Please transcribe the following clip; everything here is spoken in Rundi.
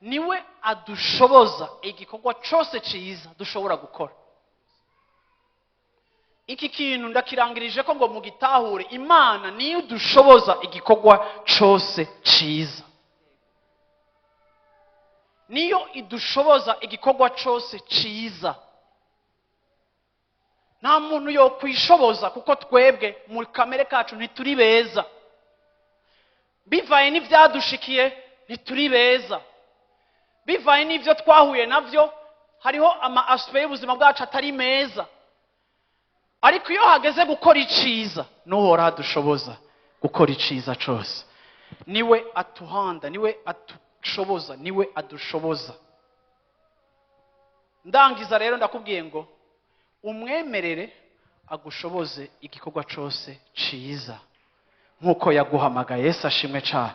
niwe adushoboza igikorwa cose ciza dushobora gukora. Iki kintu ndakirangirije ko ngo mugitahure, Imana niyo idushoboza igikorwa cose ciza. Niyo idushoboza igikorwa cose ciza. Nta muntu yo kwishoboza kuko twebwe mu kamere kacu ntituri beza. Bivaye n'ivyadushikiye ntituri beza. Bivaye n'ivyo twahuye navyo hariho ama aspect y'ubuzima bwacu atari meza. Ariko iyo hageze gukora iciza, nuhora adushoboza gukora iciza cose. Niwe atuhanda, niwe atushoboza, niwe adushoboza. Ndangiza rero ndakubwiye ngo umwemerere agushoboze igikorwa cose ciza nkuko yaguhamagaye. Yesu ashimwe cyane.